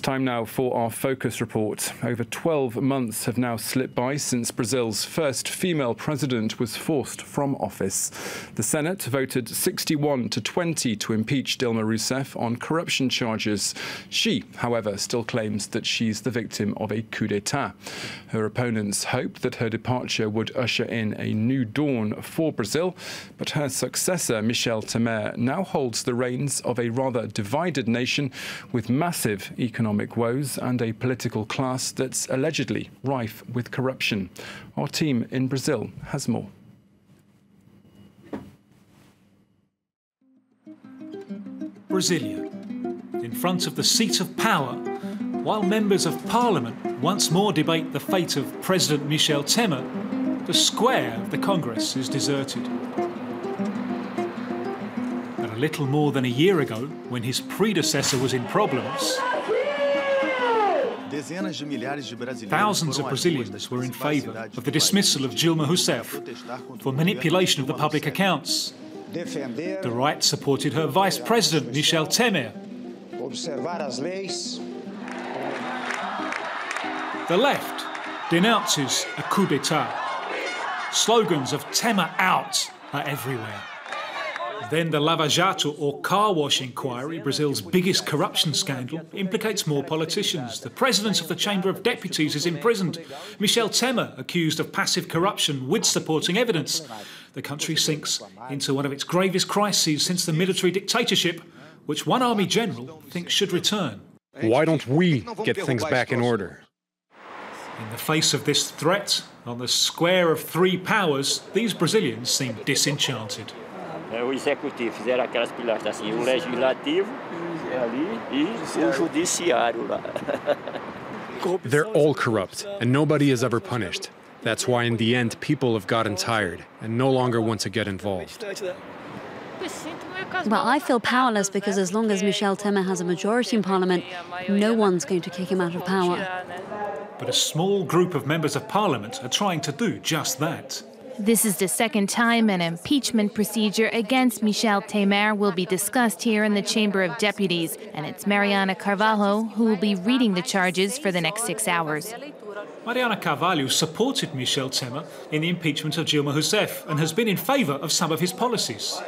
Time now for our focus report. Over 12 months have now slipped by since Brazil's first female president was forced from office. The Senate voted 61-20 to impeach Dilma Rousseff on corruption charges. She, however, still claims that she's the victim of a coup d'etat. Her opponents hoped that her departure would usher in a new dawn for Brazil, but her successor, Michel Temer, now holds the reins of a rather divided nation with massive economic woes and a political class that's allegedly rife with corruption. Our team in Brazil has more. Brasilia, in front of the seat of power, while members of parliament once more debate the fate of President Michel Temer, the square of the Congress is deserted. But a little more than a year ago, when his predecessor was in problems, thousands of Brazilians were in favour of the dismissal of Dilma Rousseff for manipulation of the public accounts. The right supported her vice president, Michel Temer. The left denounces a coup d'etat. Slogans of Temer out are everywhere. Then the Lava Jato, or car wash inquiry, Brazil's biggest corruption scandal, implicates more politicians. The president of the Chamber of Deputies is imprisoned. Michel Temer accused of passive corruption with supporting evidence. The country sinks into one of its gravest crises since the military dictatorship, which one army general thinks should return. Why don't we get things back in order? In the face of this threat, on the square of three powers, these Brazilians seem disenchanted. O executivo fizeram aquelas pilastras assim, o legislativo ali e o judiciário lá. They're all corrupt, and nobody is ever punished. That's why in the end people have gotten tired and no longer want to get involved. Well, I feel powerless because as long as Michel Temer has a majority in parliament, no one's going to kick him out of power. But a small group of members of parliament are trying to do just that. This is the second time an impeachment procedure against Michel Temer will be discussed here in the Chamber of Deputies, and it's Mariana Carvalho who will be reading the charges for the next 6 hours. Mariana Carvalho supported Michel Temer in the impeachment of Dilma Rousseff and has been in favour of some of his policies.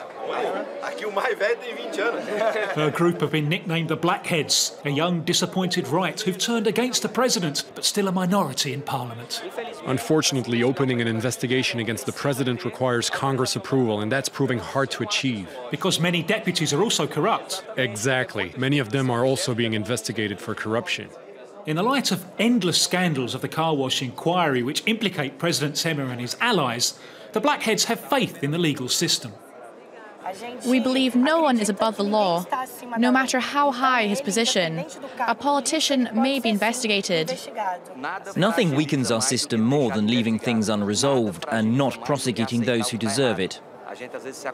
Her group have been nicknamed the Blackheads, a young, disappointed right who've turned against the president, but still a minority in parliament. Unfortunately, opening an investigation against the president requires Congress approval, and that's proving hard to achieve. Because many deputies are also corrupt. Exactly. Many of them are also being investigated for corruption. In the light of endless scandals of the car wash inquiry which implicate President Temer and his allies, the Blackheads have faith in the legal system. We believe no one is above the law, no matter how high his position. A politician may be investigated. Nothing weakens our system more than leaving things unresolved and not prosecuting those who deserve it.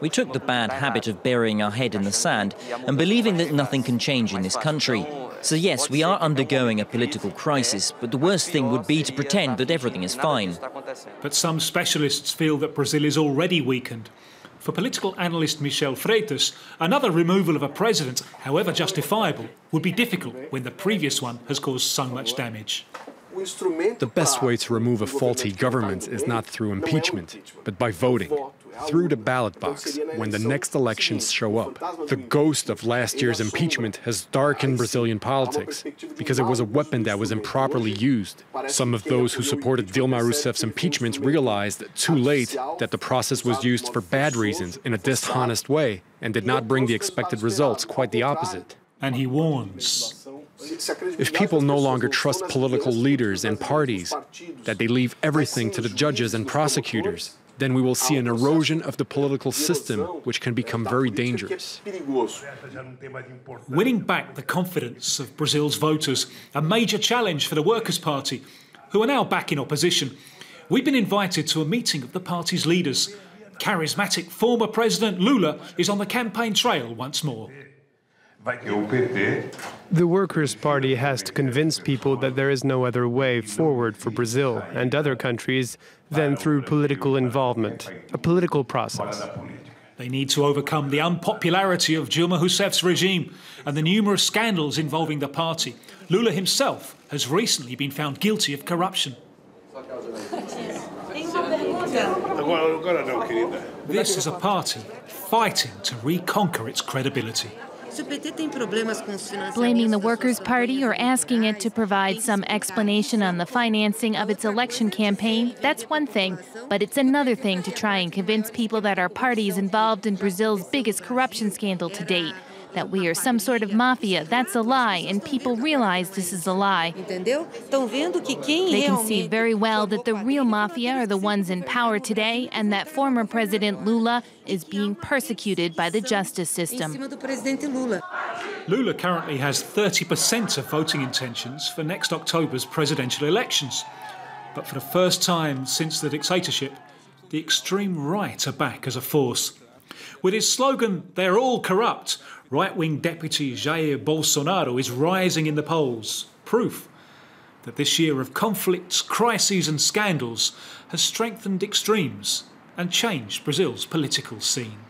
We took the bad habit of burying our head in the sand and believing that nothing can change in this country. So yes, we are undergoing a political crisis, but the worst thing would be to pretend that everything is fine. But some specialists feel that Brazil is already weakened. For political analyst Michel Freitas, another removal of a president, however justifiable, would be difficult when the previous one has caused so much damage. The best way to remove a faulty government is not through impeachment, but by voting, through the ballot box, when the next elections show up. The ghost of last year's impeachment has darkened Brazilian politics, because it was a weapon that was improperly used. Some of those who supported Dilma Rousseff's impeachment realized too late that the process was used for bad reasons, in a dishonest way, and did not bring the expected results, quite the opposite. And he warns. If people no longer trust political leaders and parties, that they leave everything to the judges and prosecutors, then we will see an erosion of the political system, which can become very dangerous. Winning back the confidence of Brazil's voters, a major challenge for the Workers' Party, who are now back in opposition. We've been invited to a meeting of the party's leaders. Charismatic former President Lula is on the campaign trail once more. The Workers' Party has to convince people that there is no other way forward for Brazil and other countries than through political involvement, a political process. They need to overcome the unpopularity of Dilma Rousseff's regime and the numerous scandals involving the party. Lula himself has recently been found guilty of corruption. This is a party fighting to reconquer its credibility. Blaming the Workers' Party or asking it to provide some explanation on the financing of its election campaign, that's one thing. But it's another thing to try and convince people that our party is involved in Brazil's biggest corruption scandal to date. That we are some sort of mafia, that's a lie, and people realize this is a lie. They can see very well that the real mafia are the ones in power today, and that former President Lula is being persecuted by the justice system. Lula currently has 30% of voting intentions for next October's presidential elections. But for the first time since the dictatorship, the extreme right are back as a force. With his slogan, "They're all corrupt," right-wing deputy Jair Bolsonaro is rising in the polls. Proof that this year of conflicts, crises and scandals has strengthened extremes and changed Brazil's political scene.